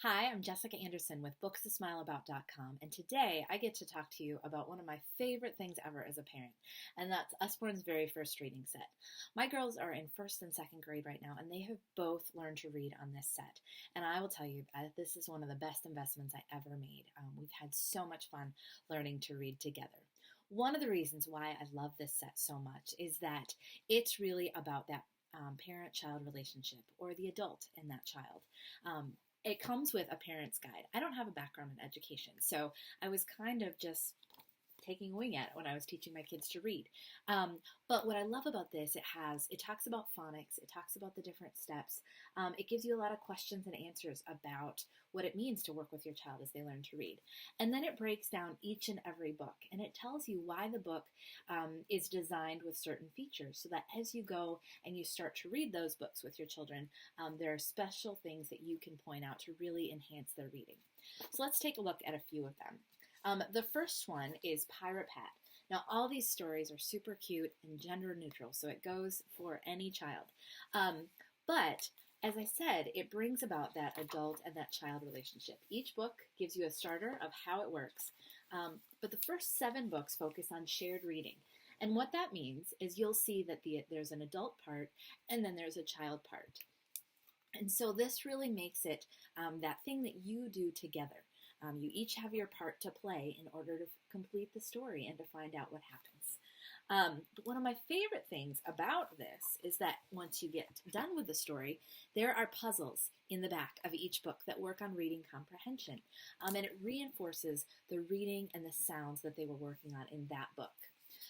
Hi, I'm Jessica Anderson with BooksToSmileAbout.com, and today I get to talk to you about one of my favorite things ever as a parent, and that's Usborne's very first reading set. My girls are in first and second grade right now, and they have both learned to read on this set, and I will tell you, this is one of the best investments I ever made. We've had so much fun learning to read together. One of the reasons why I love this set so much is that it's really about that parent-child relationship, or the adult in that child. It comes with a parent's guide. I don't have a background in education, so I was kind of just taking a wing at it when I was teaching my kids to read. But what I love about this, it talks about phonics, it talks about the different steps. It gives you a lot of questions and answers about what it means to work with your child as they learn to read. And then it breaks down each and every book, and it tells you why the book is designed with certain features, so that as you go and you start to read those books with your children, there are special things that you can point out to really enhance their reading. So let's take a look at a few of them. The first one is Pirate Pat. Now, all these stories are super cute and gender neutral, so it goes for any child. But as I said, it brings about that adult and that child relationship. Each book gives you a starter of how it works, but the first 7 books focus on shared reading. And what that means is you'll see that there's an adult part and then there's a child part. And so this really makes it that thing that you do together. You each have your part to play in order to complete the story and to find out what happens. But one of my favorite things about this is that once you get done with the story, there are puzzles in the back of each book that work on reading comprehension. And it reinforces the reading and the sounds that they were working on in that book.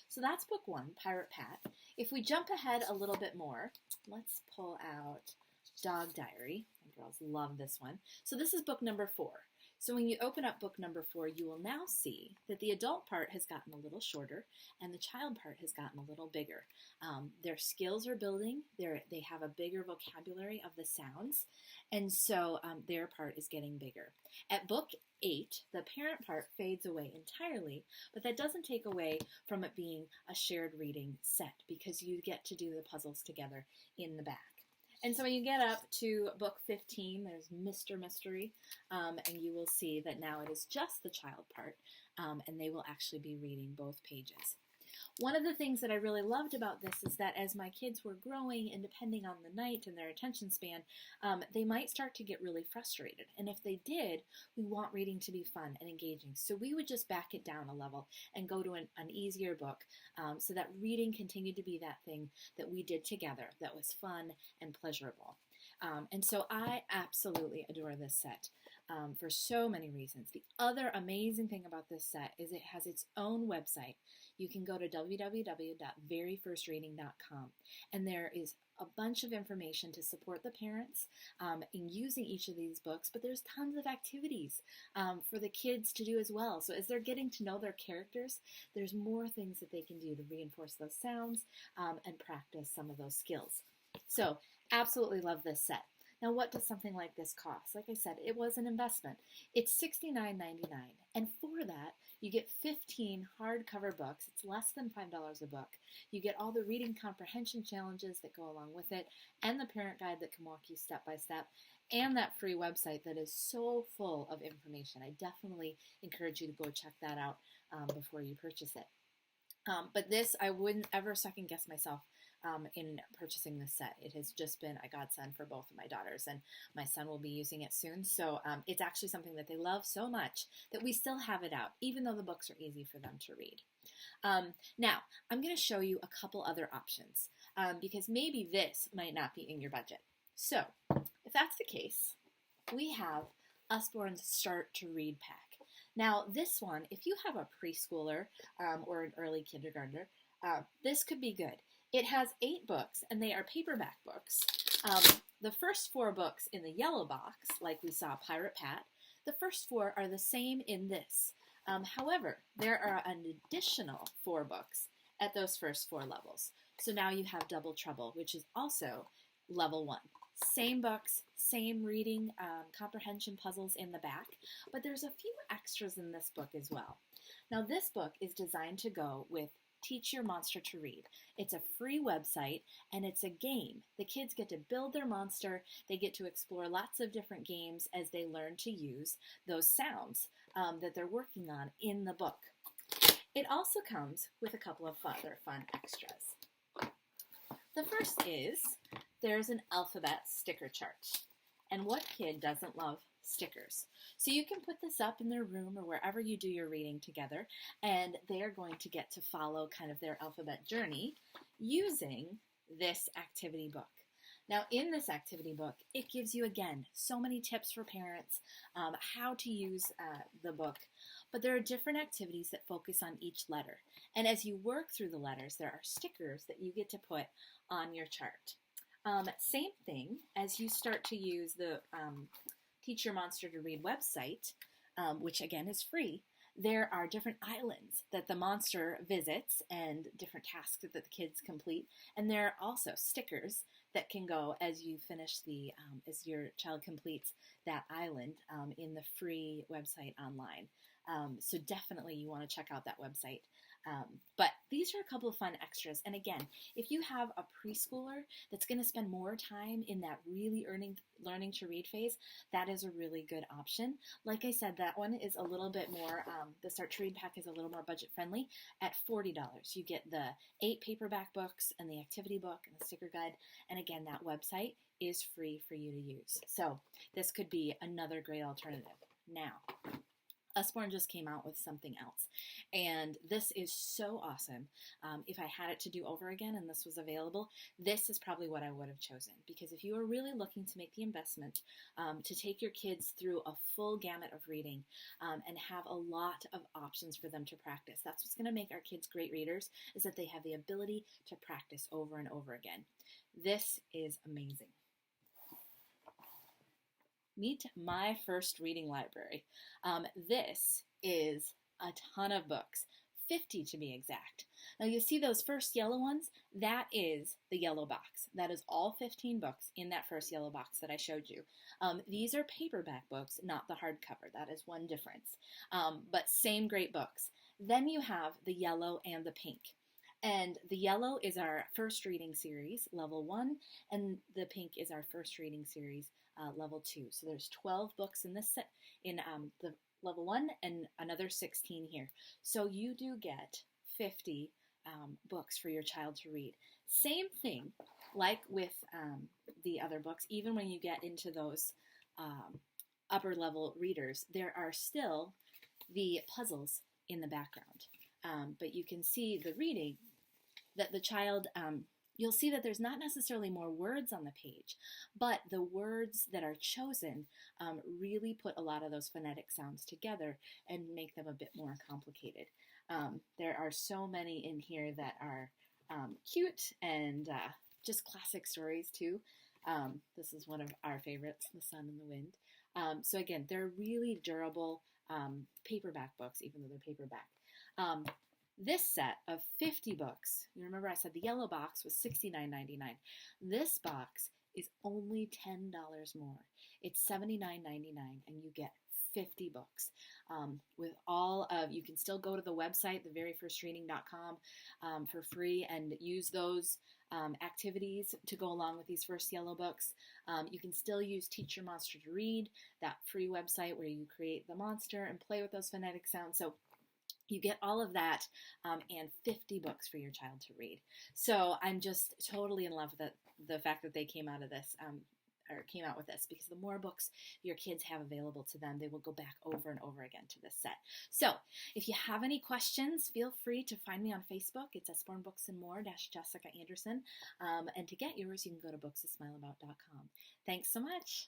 So that's book 1, Pirate Pat. If we jump ahead a little bit more, let's pull out Dog Diary. My girls love this one. So this is book number 4. So when you open up book number 4, you will now see that the adult part has gotten a little shorter and the child part has gotten a little bigger. Their skills are building. They have a bigger vocabulary of the sounds, and so their part is getting bigger. At book 8, the parent part fades away entirely, but that doesn't take away from it being a shared reading set because you get to do the puzzles together in the back. And so when you get up to book 15, there's Mr. Mystery, and you will see that now it is just the child part, and they will actually be reading both pages. One of the things that I really loved about this is that as my kids were growing, and depending on the night and their attention span, they might start to get really frustrated. And if they did, we want reading to be fun and engaging. So we would just back it down a level and go to an easier book so that reading continued to be that thing that we did together that was fun and pleasurable. And so I absolutely adore this set for so many reasons. The other amazing thing about this set is it has its own website. You can go to www.veryfirstreading.com, and there is a bunch of information to support the parents in using each of these books, but there's tons of activities for the kids to do as well. So as they're getting to know their characters, there's more things that they can do to reinforce those sounds and practice some of those skills. So absolutely love this set. Now, what does something like this cost? Like I said, it was an investment. It's $69.99, and for that, you get 15 hardcover books. It's less than $5 a book. You get all the reading comprehension challenges that go along with it, and the parent guide that can walk you step by step, and that free website that is so full of information. I definitely encourage you to go check that out before you purchase it. But this, I wouldn't ever second guess myself in purchasing this set. It has just been a godsend for both of my daughters, and my son will be using it soon. So it's actually something that they love so much that we still have it out, even though the books are easy for them to read. Now, I'm going to show you a couple other options because maybe this might not be in your budget. So if that's the case, we have Usborne's Start to Read Pack. Now, this one, if you have a preschooler or an early kindergartner, this could be good. It has 8 books, and they are paperback books. The first 4 books in the yellow box, like we saw Pirate Pat, the first 4 are the same in this. However, there are an additional 4 books at those first 4 levels. So now you have Double Trouble, which is also level 1. Same books, same reading comprehension puzzles in the back, but there's a few extras in this book as well. Now, this book is designed to go with Teach Your Monster to Read. It's a free website and it's a game. The kids get to build their monster. They get to explore lots of different games as they learn to use those sounds that they're working on in the book. It also comes with a couple of other fun extras. The first is there's an alphabet sticker chart. And what kid doesn't love stickers? So you can put this up in their room or wherever you do your reading together, and they are going to get to follow kind of their alphabet journey using this activity book. Now, in this activity book, it gives you, again, so many tips for parents, how to use the book, but there are different activities that focus on each letter. And as you work through the letters, there are stickers that you get to put on your chart. Same thing as you start to use the Teach Your Monster to Read website, which again is free. There are different islands that the monster visits and different tasks that the kids complete. And there are also stickers that can go as you finish as your child completes that island in the free website online. So definitely you want to check out that website. But these are a couple of fun extras. And again, if you have a preschooler that's going to spend more time in that really learning to read phase, that is a really good option. Like I said, that one is a little bit more, the Start to Read pack is a little more budget friendly at $40. You get the 8 paperback books and the activity book and the sticker guide. And again, that website is free for you to use. So this could be another great alternative. Now, Usborne just came out with something else, and this is so awesome. If I had it to do over again and this was available, this is probably what I would have chosen, because if you are really looking to make the investment to take your kids through a full gamut of reading and have a lot of options for them to practice, that's what's going to make our kids great readers, is that they have the ability to practice over and over again. This is amazing. Meet my first reading library. This is a ton of books, 50 to be exact. Now you see those first yellow ones? That is the yellow box. That is all 15 books in that first yellow box that I showed you. These are paperback books, not the hardcover. That is one difference. But same great books. Then you have the yellow and the pink. And the yellow is our first reading series, level 1, and the pink is our first reading series, level 2. So there's 12 books in this set, in the level 1, and another 16 here. So you do get 50 books for your child to read. Same thing, like with the other books, even when you get into those upper level readers, there are still the puzzles in the background. But you can see the reading that the child, you'll see that there's not necessarily more words on the page, but the words that are chosen really put a lot of those phonetic sounds together and make them a bit more complicated. There are so many in here that are cute and just classic stories too. This is one of our favorites, The Sun and the Wind. So again, they're really durable paperback books, even though they're paperback. This set of 50 books, you remember I said the yellow box was $69.99. This box is only $10 more. It's $79.99 and you get 50 books. With all of, you can still go to the website, theveryfirstreading.com, for free and use those activities to go along with these first yellow books. You can still use Teach Your Monster to Read, that free website where you create the monster and play with those phonetic sounds. So you get all of that and 50 books for your child to read. So I'm just totally in love with the fact that they came out with this, because the more books your kids have available to them, they will go back over and over again to this set. So if you have any questions, feel free to find me on Facebook. It's Usborne Books and More - Jessica Anderson. And to get yours, you can go to booksasmileabout.com. Thanks so much.